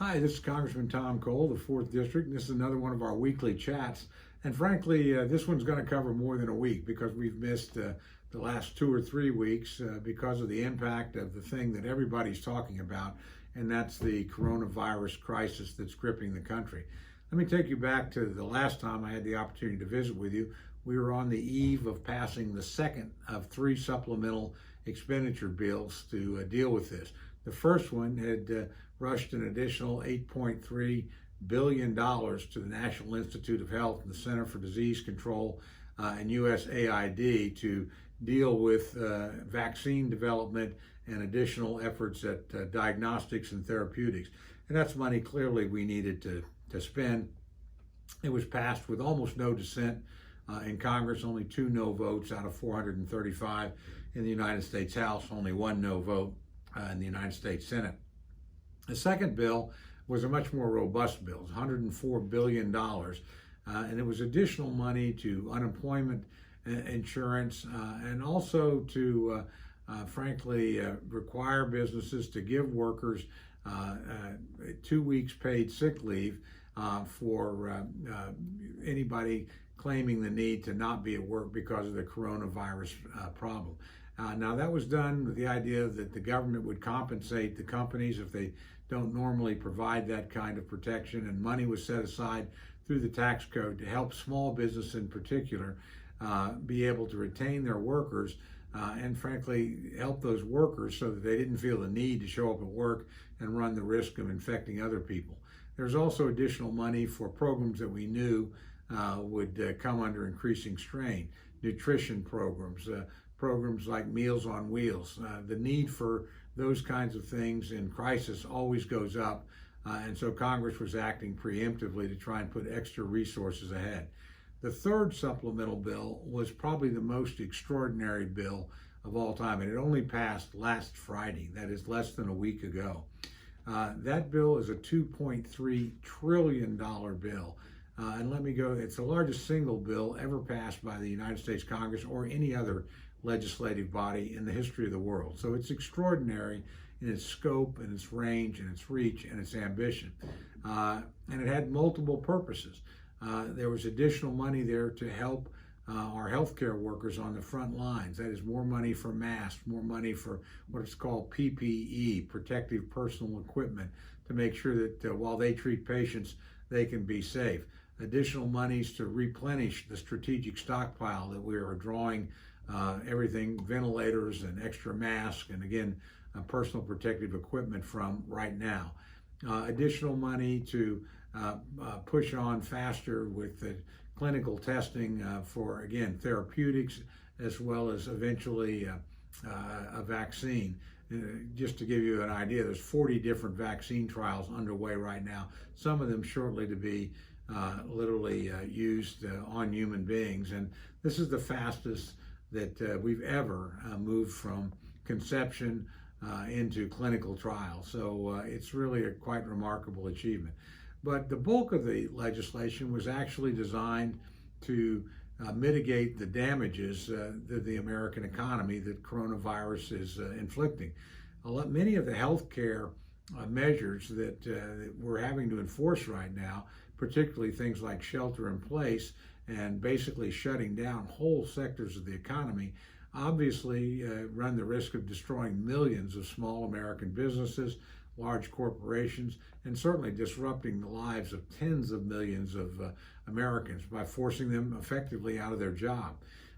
Hi, this is Congressman Tom Cole, the 4th District, and this is another one of our weekly chats. And frankly, this one's going to cover more than a week because we've missed the last 2 or 3 weeks because of the impact of the thing that everybody's talking about, and that's the coronavirus crisis that's gripping the country. Let me take you back to the last time I had the opportunity to visit with you. We were on the eve of passing the second of 3 supplemental expenditure bills to deal with this. The first one had rushed an additional $8.3 billion to the National Institute of Health and the Center for Disease Control and USAID to deal with vaccine development and additional efforts at diagnostics and therapeutics. And that's money clearly we needed to spend. It was passed with almost no dissent in Congress, only 2 no votes out of 435 in the United States House, only 1 no vote in the United States Senate. The second bill was a much more robust bill, $104 billion, and it was additional money to unemployment insurance and also to, frankly, require businesses to give workers 2 weeks paid sick leave for anybody claiming the need to not be at work because of the coronavirus problem. Now that was done with the idea that the government would compensate the companies if they don't normally provide that kind of protection, and money was set aside through the tax code to help small business in particular be able to retain their workers and frankly help those workers so that they didn't feel the need to show up at work and run the risk of infecting other people. There's also additional money for programs that we knew would come under increasing strain, nutrition programs, programs like Meals on Wheels. The need for those kinds of things in crisis always goes up, and so Congress was acting preemptively to try and put extra resources ahead. The third supplemental bill was probably the most extraordinary bill of all time, and it only passed last Friday, that is less than a week ago. That bill is a $2.3 trillion bill. And let me go, it's the largest single bill ever passed by the United States Congress or any other legislative body in the history of the world. So it's extraordinary in its scope and its range and its reach and its ambition. And it had multiple purposes. There was additional money there to help our healthcare workers on the front lines. That is more money for masks, more money for what is called PPE, protective personal equipment, to make sure that while they treat patients, they can be safe. Additional monies to replenish the strategic stockpile that we are drawing everything, ventilators and extra masks, and again, personal protective equipment from right now. Additional money to push on faster with the clinical testing for, again, therapeutics, as well as eventually a vaccine. Just to give you an idea, there's 40 different vaccine trials underway right now, some of them shortly to be literally used on human beings. And this is the fastest that we've ever moved from conception into clinical trials. So it's really a quite remarkable achievement. But the bulk of the legislation was actually designed to mitigate the damages to the American economy that coronavirus is inflicting. Many of the healthcare measures that we're having to enforce right now, particularly things like shelter in place and basically shutting down whole sectors of the economy, obviously run the risk of destroying millions of small American businesses, large corporations, and certainly disrupting the lives of tens of millions of Americans by forcing them effectively out of their job.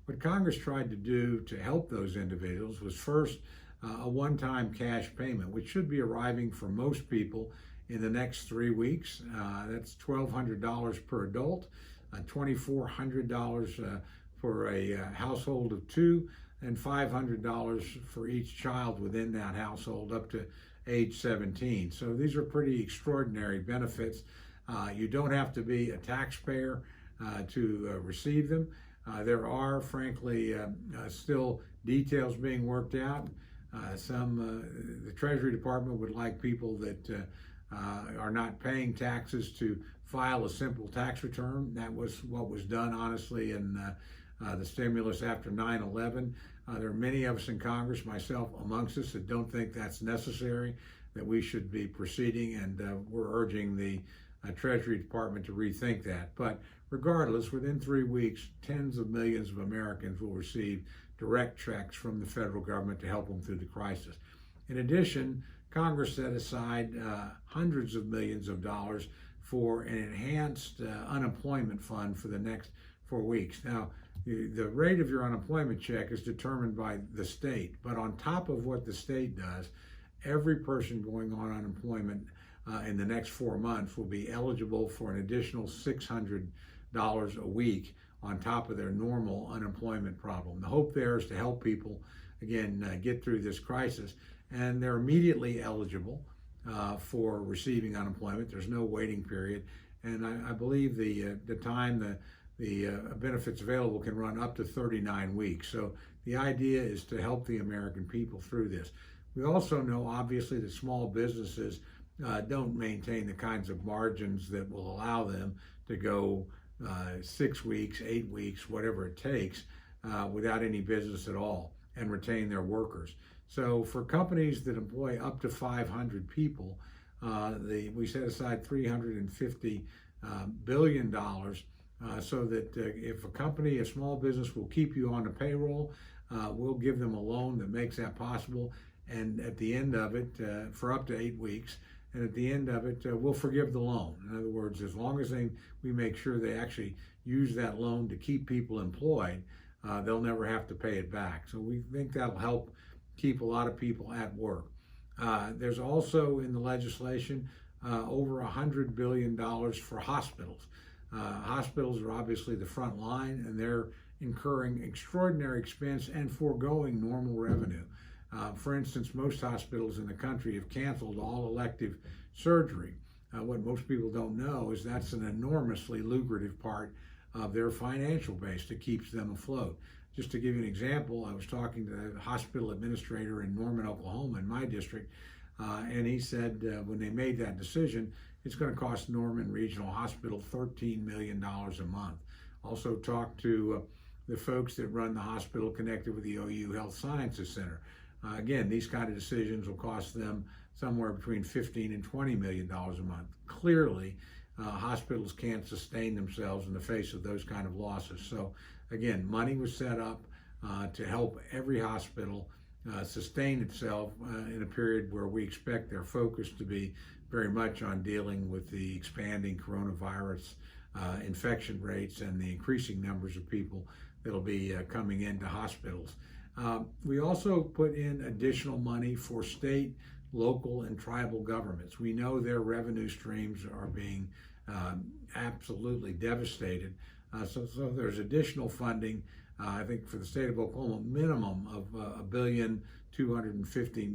What Congress tried to do to help those individuals was first a one-time cash payment, which should be arriving for most people in the next 3 weeks. That's $1,200 per adult, $2,400 for a household of 2, and $500 for each child within that household up to age 17. So these are pretty extraordinary benefits. You don't have to be a taxpayer to receive them. There are, frankly, still details being worked out. The Treasury Department would like people that are not paying taxes to file a simple tax return. That was what was done, honestly, in the stimulus after 9/11. There are many of us in Congress, myself amongst us, that don't think that's necessary. that we should be proceeding, and we're urging the Treasury Department to rethink that. But regardless, within 3 weeks, tens of millions of Americans will receive direct checks from the federal government to help them through the crisis. In addition, Congress set aside hundreds of millions of dollars for an enhanced unemployment fund for the next 4 weeks. Now, the rate of your unemployment check is determined by the state, but on top of what the state does, every person going on unemployment in the next 4 months will be eligible for an additional $600 a week on top of their normal unemployment problem. The hope there is to help people, again, get through this crisis, and they're immediately eligible for receiving unemployment. There's no waiting period, and I believe the time the benefits available can run up to 39 weeks. So the idea is to help the American people through this. We also know, obviously, that small businesses don't maintain the kinds of margins that will allow them to go 6 weeks, 8 weeks, whatever it takes, without any business at all and retain their workers. So for companies that employ up to 500 people, we set aside $350 billion so that if a small business will keep you on the payroll, we'll give them a loan that makes that possible. And at the end of it, for up to 8 weeks, and at the end of it, we'll forgive the loan. In other words, as long as we make sure they actually use that loan to keep people employed, they'll never have to pay it back. So we think that'll help keep a lot of people at work. There's also in the legislation over $100 billion for hospitals. Hospitals are obviously the front line, and they're incurring extraordinary expense and foregoing normal revenue. For instance, most hospitals in the country have canceled all elective surgery. What most people don't know is that's an enormously lucrative part of their financial base that keeps them afloat. Just to give you an example, I was talking to a hospital administrator in Norman, Oklahoma, in my district, and he said when they made that decision, it's going to cost Norman Regional Hospital $13 million a month. Also talked to the folks that run the hospital connected with the OU Health Sciences Center. Again, these kind of decisions will cost them somewhere between $15 and $20 million a month. Clearly, hospitals can't sustain themselves in the face of those kind of losses. So again, money was set up to help every hospital sustain itself in a period where we expect their focus to be very much on dealing with the expanding coronavirus infection rates and the increasing numbers of people that'll be coming into hospitals. We also put in additional money for state, local, and tribal governments. We know their revenue streams are being absolutely devastated. So there's additional funding, I think for the state of Oklahoma, minimum of $1.25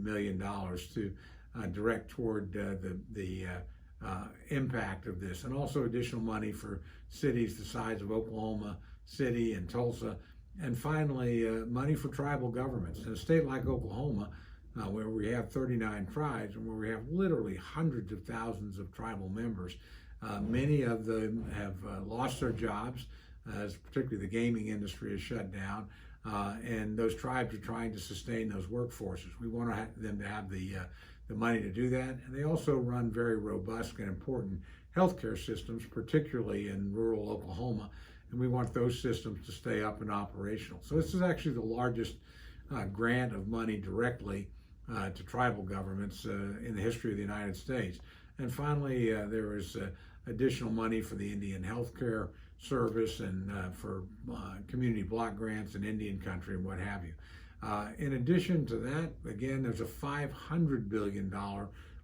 billion to direct toward the impact of this, and also additional money for cities the size of Oklahoma City and Tulsa. And finally, money for tribal governments. In a state like Oklahoma, where we have 39 tribes and where we have literally hundreds of thousands of tribal members, many of them have lost their jobs, as particularly the gaming industry is shut down, and those tribes are trying to sustain those workforces. We want them to have the money to do that, and they also run very robust and important healthcare systems, particularly in rural Oklahoma, and we want those systems to stay up and operational. So this is actually the largest grant of money directly to tribal governments in the history of the United States. And finally, there is additional money for the Indian Healthcare Service and for community block grants in Indian country and what have you. In addition to that, again, there's a $500 billion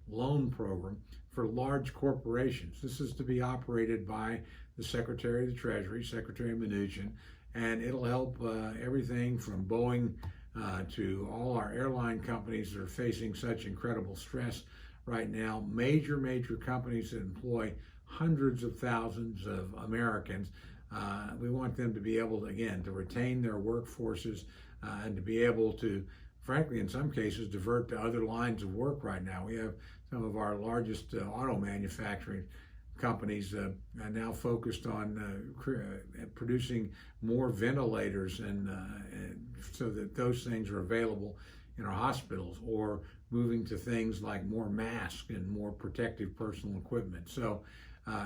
loan program for large corporations. This is to be operated by the Secretary of the Treasury, Secretary Mnuchin, and it'll help everything from Boeing to all our airline companies that are facing such incredible stress right now. Major companies that employ hundreds of thousands of Americans. We want them to be able to, again, to retain their workforces and to be able to, frankly, in some cases, divert to other lines of work right now. We have some of our largest auto manufacturing companies now focused on producing more ventilators, and so that those things are available in our hospitals, or moving to things like more masks and more protective personal equipment. So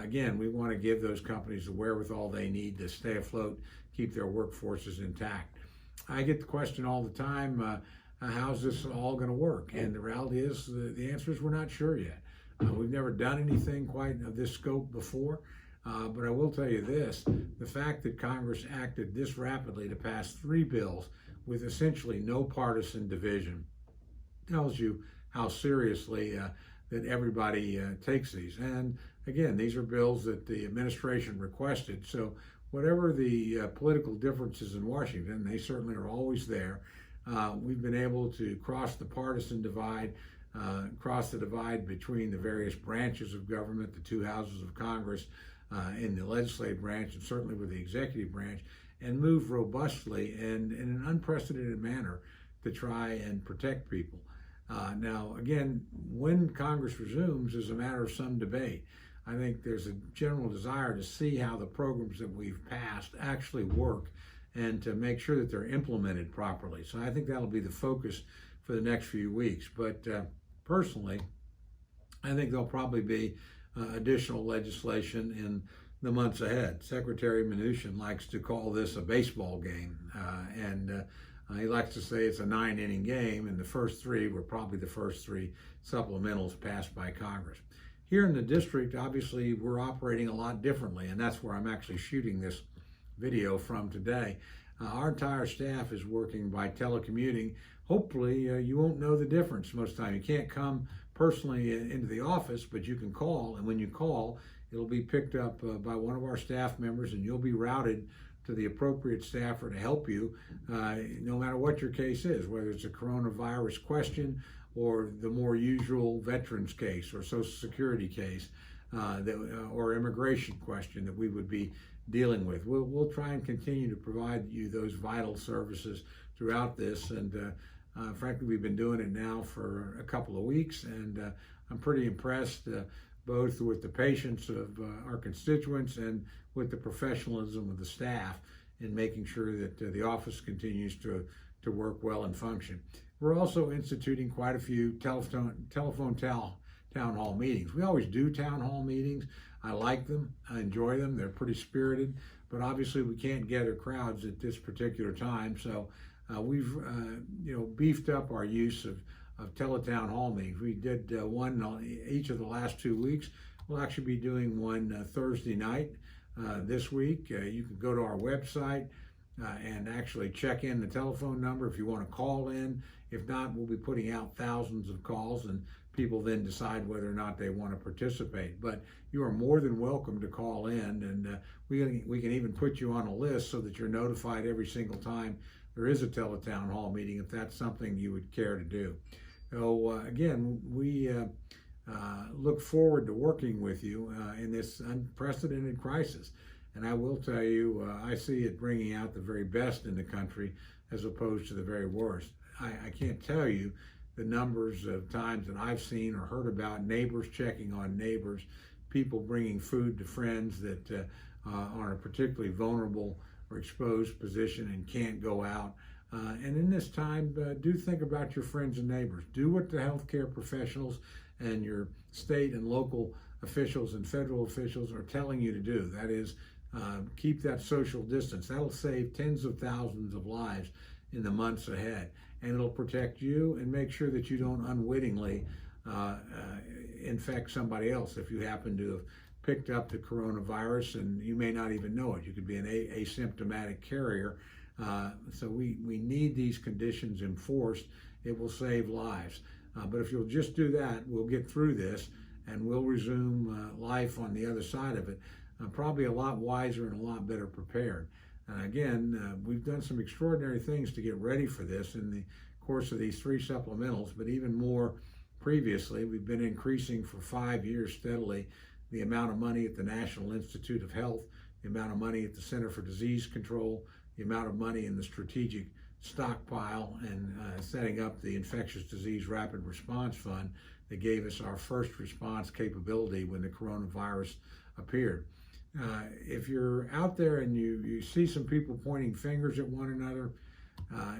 again, we want to give those companies the wherewithal they need to stay afloat, keep their workforces intact. I get the question all the time, how's this all going to work? And the reality is, the answer is we're not sure yet. We've never done anything quite of this scope before. But I will tell you this, the fact that Congress acted this rapidly to pass 3 bills with essentially no partisan division tells you how seriously that everybody takes these. And again, these are bills that the administration requested. So whatever the political differences in Washington, they certainly are always there. We've been able to cross the partisan divide, cross the divide between the various branches of government, the 2 houses of Congress, in the legislative branch, and certainly with the executive branch, and move robustly and in an unprecedented manner to try and protect people. Now, again, when Congress resumes is a matter of some debate. I think there's a general desire to see how the programs that we've passed actually work and to make sure that they're implemented properly. So I think that'll be the focus for the next few weeks. But personally, I think there'll probably be additional legislation in the months ahead. Secretary Mnuchin likes to call this a baseball game, and he likes to say it's a 9-inning game, and the first 3 were probably the first 3 supplementals passed by Congress. Here in the district, obviously, we're operating a lot differently, and that's where I'm actually shooting this video from today. Our entire staff is working by telecommuting. Hopefully, you won't know the difference most of the time. You can't come personally into the office, but you can call, and when you call, it'll be picked up by one of our staff members, and you'll be routed to the appropriate staffer to help you, no matter what your case is, whether it's a coronavirus question or the more usual veterans case or Social Security case or immigration question that we would be dealing with. We'll try and continue to provide you those vital services throughout this, and frankly, we've been doing it now for a couple of weeks, and I'm pretty impressed both with the patience of our constituents and with the professionalism of the staff in making sure that the office continues to work well and function. We're also instituting quite a few telephone town hall meetings. We always do town hall meetings. I like them. I enjoy them. They're pretty spirited, but obviously we can't gather crowds at this particular time. So we've beefed up our use of teletown hall meetings. We did one each of the last 2 weeks. We'll actually be doing one Thursday night this week. You can go to our website and actually check in the telephone number if you want to call in. If not, we'll be putting out thousands of calls, and people then decide whether or not they want to participate. But you are more than welcome to call in, and we can even put you on a list so that you're notified every single time there is a teletown hall meeting, if that's something you would care to do. So again, we look forward to working with you in this unprecedented crisis. And I will tell you, I see it bringing out the very best in the country as opposed to the very worst. I can't tell you the numbers of times that I've seen or heard about neighbors checking on neighbors, people bringing food to friends that are in a particularly vulnerable or exposed position and can't go out. And in this time, do think about your friends and neighbors. Do what the healthcare professionals and your state and local officials and federal officials are telling you to do. That is, keep that social distance. That'll save tens of thousands of lives in the months ahead. And it'll protect you and make sure that you don't unwittingly infect somebody else if you happen to have picked up the coronavirus and you may not even know it. You could be an asymptomatic carrier. So we need these conditions enforced. It will save lives. But if you'll just do that, we'll get through this and we'll resume life on the other side of it, probably a lot wiser and a lot better prepared. Again, we've done some extraordinary things to get ready for this in the course of these 3 supplementals, but even more previously, we've been increasing for 5 years steadily the amount of money at the National Institute of Health, the amount of money at the Center for Disease Control, the amount of money in the strategic stockpile, and setting up the Infectious Disease Rapid Response Fund that gave us our first response capability when the coronavirus appeared. If you're out there and you see some people pointing fingers at one another,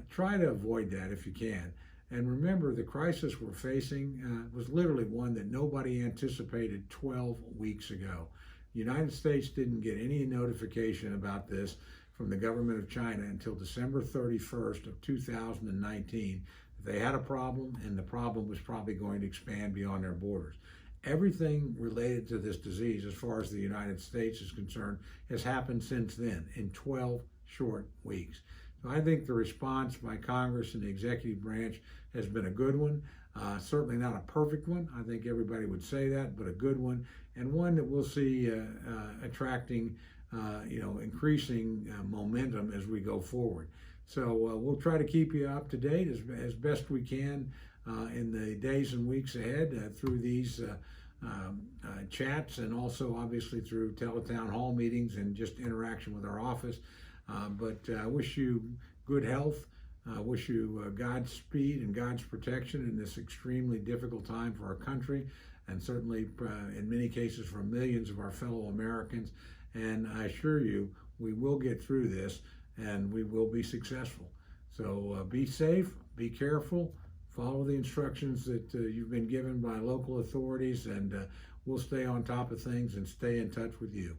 try to avoid that if you can. And remember, the crisis we're facing was literally one that nobody anticipated 12 weeks ago. The United States didn't get any notification about this from the government of China until December 31st of 2019. They had a problem, and the problem was probably going to expand beyond their borders. Everything related to this disease, as far as the United States is concerned, has happened since then in 12 short weeks. So I think the response by Congress and the executive branch has been a good one. Certainly not a perfect one. I think everybody would say that, but a good one, and one that we'll see attracting, increasing momentum as we go forward. So we'll try to keep you up to date as best we can in the days and weeks ahead through these chats, and also obviously through teletown hall meetings and just interaction with our office. But I wish you good health. I wish you Godspeed and God's protection in this extremely difficult time for our country, and certainly in many cases for millions of our fellow Americans. And I assure you, we will get through this, and we will be successful. So be safe, be careful, follow the instructions that you've been given by local authorities, and we'll stay on top of things and stay in touch with you.